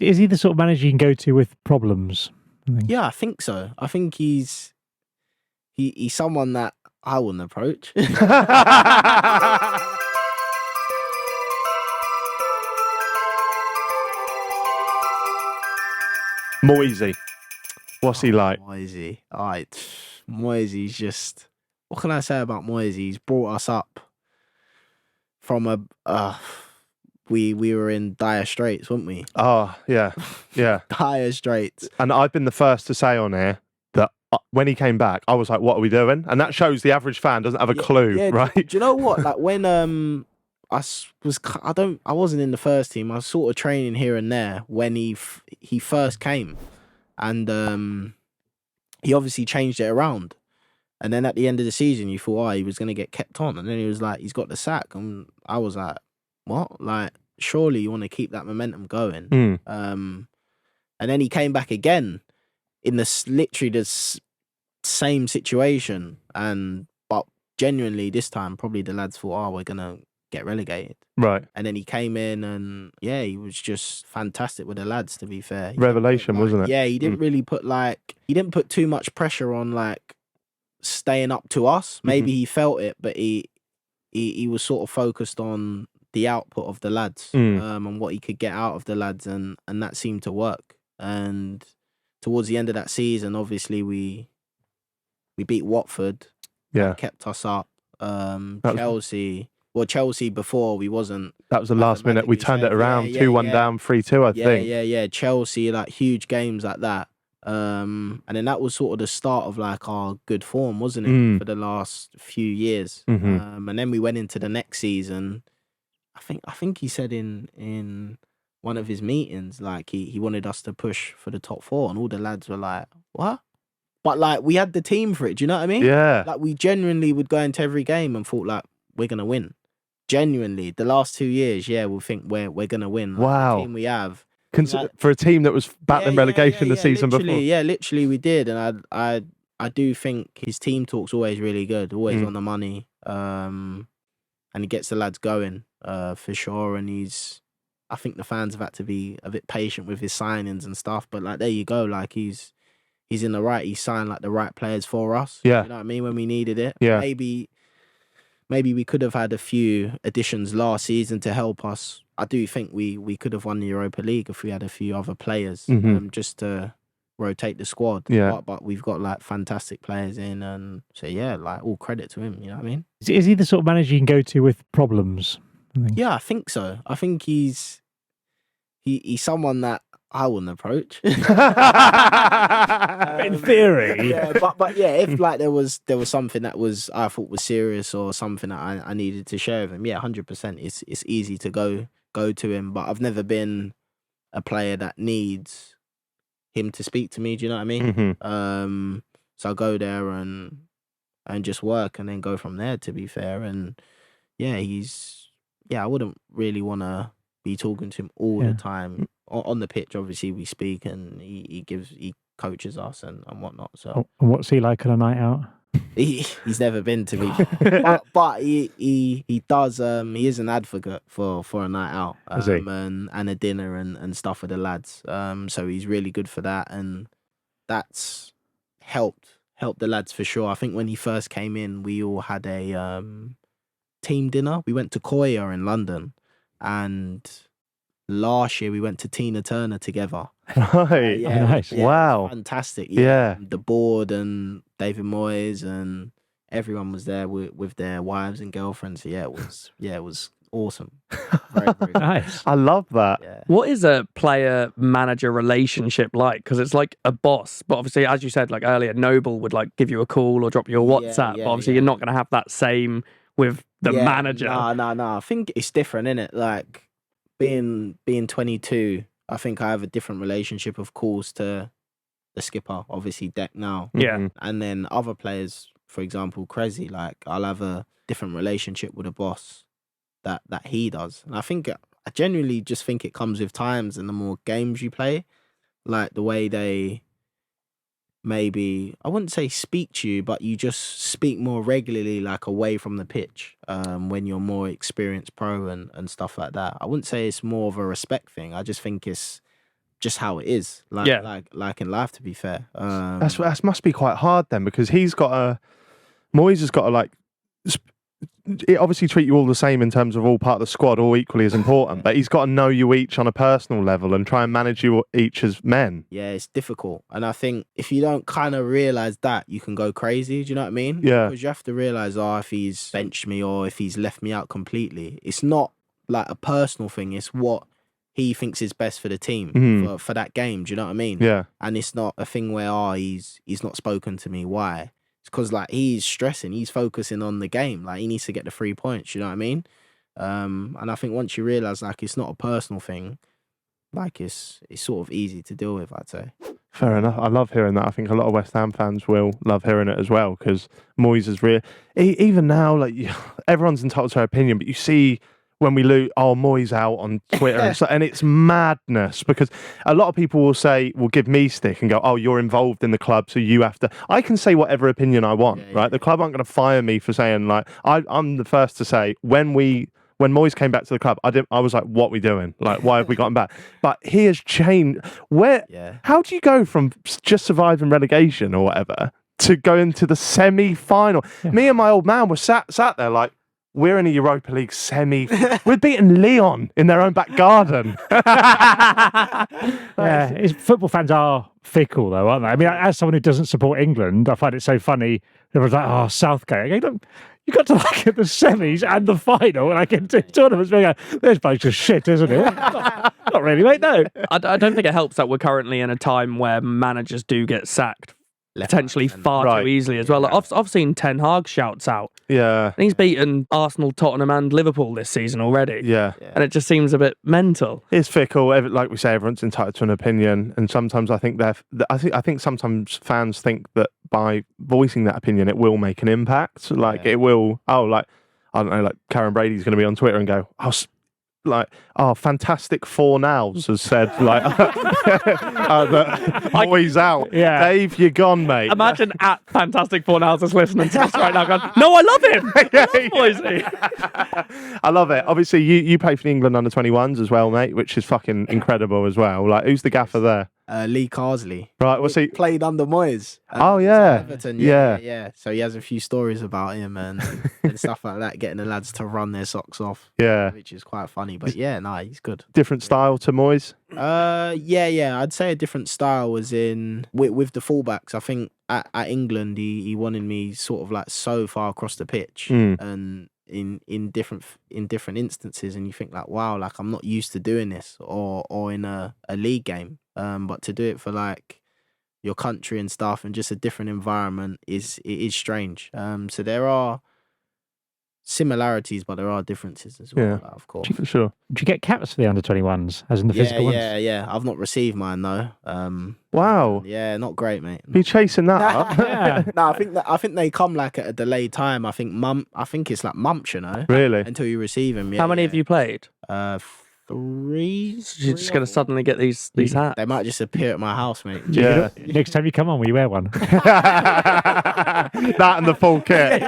Is he the sort of manager you can go to with problems? Yeah, I think so. I think he's someone that I wouldn't approach. Moisey. What's he like? Moisey. All right. Moisey's just... What can I say about Moisey? He's brought us up from a... we were in dire straits, weren't we? Oh, yeah. Yeah. Dire straits. And I've been the first to say on here that when he came back, I was like, what are we doing? And that shows the average fan doesn't have a clue, right? Do you know what? Like when I wasn't in the first team. I was sort of training here and there when he first came, and he obviously changed it around. And then at the end of the season, you thought, he was going to get kept on, and then he was like, he's got the sack, and I was like, what? Like, surely you want to keep that momentum going. And then he came back again in literally the same situation, but genuinely this time probably the lads thought, we're gonna get relegated, right? And then he came in and he was just fantastic with the lads, to be fair. Revelation, wasn't it? Yeah, he didn't really put he didn't put too much pressure on like staying up to us. Maybe he felt it, but he was sort of focused on the output of the lads, and what he could get out of the lads, and that seemed to work. And towards the end of that season, obviously we beat Watford. Yeah, kept us up. Chelsea before we wasn't. That was the last minute. We turned it around, 2-1 down, 3-2. I think. Yeah. Chelsea, like huge games like that. And then that was sort of the start of like our good form, wasn't it, for the last few years? And then we went into the next season. I think he said in one of his meetings, like he wanted us to push for the top 4, and all the lads were like, what? But like we had the team for it, do you know what I mean? Yeah. Like we genuinely would go into every game and thought like we're gonna win. Genuinely, the last 2 years, we'll think we're gonna win. Like, wow. The team we have. For a team that was battling relegation the season before. Yeah, literally we did, and I do think his team talk's always really good, always on the money. And he gets the lads going, for sure. And I think the fans have had to be a bit patient with his signings and stuff. But like, there you go, like he's in the right. He signed like the right players for us. Yeah, you know what I mean, when we needed it. Yeah, maybe we could have had a few additions last season to help us. I do think we could have won the Europa League if we had a few other players, just to rotate the squad. Yeah, but we've got like fantastic players in, and so like all credit to him. You know what I mean? Is he the sort of manager you can go to with problems? Yeah, I think so. I think he's someone that I wouldn't approach. In theory. Yeah, but if like there was something that I thought was serious, or something that I needed to share with him, 100%. It's easy to go to him, but I've never been a player that needs him to speak to me. Do you know what I mean? So I go there and just work, and then go from there, to be fair. And I wouldn't really want to be talking to him all the time. On the pitch, obviously we speak, and he coaches us and whatnot. So what's he like on a night out? He's never been to me, but he does. He is an advocate for a night out, and a dinner and stuff with the lads. So he's really good for that, and that's helped the lads for sure. I think when he first came in, we all had a team dinner. We went to Koya in London, and last year we went to Tina Turner together. Right. Nice. Wow. Fantastic. Yeah. The board and David Moyes and everyone was there with their wives and girlfriends. So it was awesome. Very, very nice. I love that. Yeah. What is a player-manager relationship like? Because it's like a boss, but obviously, as you said, like earlier, Noble would like give you a call or drop you a WhatsApp. But obviously, you're not going to have that same with the manager. No. I think it's different, innit? Like being 22, I think I have a different relationship, of course, to the skipper, obviously Deck now. Yeah. And then other players, for example, Crazy, like I'll have a different relationship with a boss that he does. And I genuinely just think it comes with times and the more games you play, like the way they maybe, I wouldn't say speak to you, but you just speak more regularly, like away from the pitch, when you're more experienced pro and stuff like that. I wouldn't say it's more of a respect thing. I just think it's just how it is. Like, Yeah. like in life, to be fair. That must be quite hard then, because Moyes has got to like. It obviously treat you all the same in terms of all part of the squad, all equally as important. But he's got to know you each on a personal level and try and manage you each as men. Yeah, it's difficult. And I think if you don't kind of realise that, you can go crazy. Do you know what I mean? Yeah. Because you have to realise, if he's benched me or if he's left me out completely, it's not like a personal thing. It's what he thinks is best for the team for that game. Do you know what I mean? Yeah. And it's not a thing where, he's not spoken to me. Why? It's because like he's stressing, he's focusing on the game. Like he needs to get the 3 points. You know what I mean? And I think once you realise like it's not a personal thing, like it's sort of easy to deal with, I'd say. Fair enough. I love hearing that. I think a lot of West Ham fans will love hearing it as well, because Moyes is real. Even now, like everyone's entitled to their opinion, but you see when we lose, Moyes out on Twitter, and it's madness, because a lot of people will give me stick and go, oh, you're involved in the club, so you have to. I can say whatever opinion I want, right? The club aren't going to fire me for saying, like, I'm the first to say when Moyes came back to the club, I was like, what are we doing? Like, why have we gotten back? But he has changed. How do you go from just surviving relegation or whatever to going to the semi-final? Yeah. Me and my old man were sat there like, we're in a Europa League semi. We're beating Lyon in their own back garden. Football fans are fickle, though, aren't they? I mean, as someone who doesn't support England, I find it so funny. Everyone's like, Southgate. Okay, look, you got to like at the semis and the final, and I get to tournaments. Being like, this place is shit, isn't it? Not really, mate. No. I don't think it helps that we're currently in a time where managers do get sacked potentially far too easily as well. Like, I've seen Ten Hag shouts out. Yeah. And he's beaten Arsenal, Tottenham and Liverpool this season already. Yeah. And it just seems a bit mental. It's fickle. Like we say, everyone's entitled to an opinion. And sometimes I think sometimes fans think that by voicing that opinion, it will make an impact. Like it will, I don't know, like Karen Brady's going to be on Twitter and go, fantastic 4 nows has said, like, Moyes out. Yeah. Dave, you're gone, mate. Imagine at Fantastic 4 nows is listening to this right now going, no, I love him. I love it. Obviously, you play for the England under-21s as well, mate, which is fucking incredible as well. Like, who's the gaffer there? Lee Carsley. Right, what's he? Played under Moyes. Everton, yeah. So he has a few stories about him and stuff like that, getting the lads to run their socks off. Yeah. Which is quite funny. But he's good. Different style to Moyes? I'd say a different style was in with the fullbacks. I think at England he wanted me sort of like so far across the pitch and in different instances, and you think like, wow, like I'm not used to doing this or in a league game. But to do it for like your country and stuff and just a different environment is strange. So there are similarities, but there are differences as well. Yeah, of course. For sure. Do you get caps for the under-21s, as in the physical ones? Yeah. I've not received mine though. Wow. Yeah, not great, mate. Be chasing that up. Yeah. No, I think they come like at a delayed time. I think it's like months, you know. Really? Until you receive them. Yeah, How many have you played? 3. You're just going to suddenly get these hats. They might just appear at my house, mate. Yeah. Next time you come on, will you wear one? That and the full kit.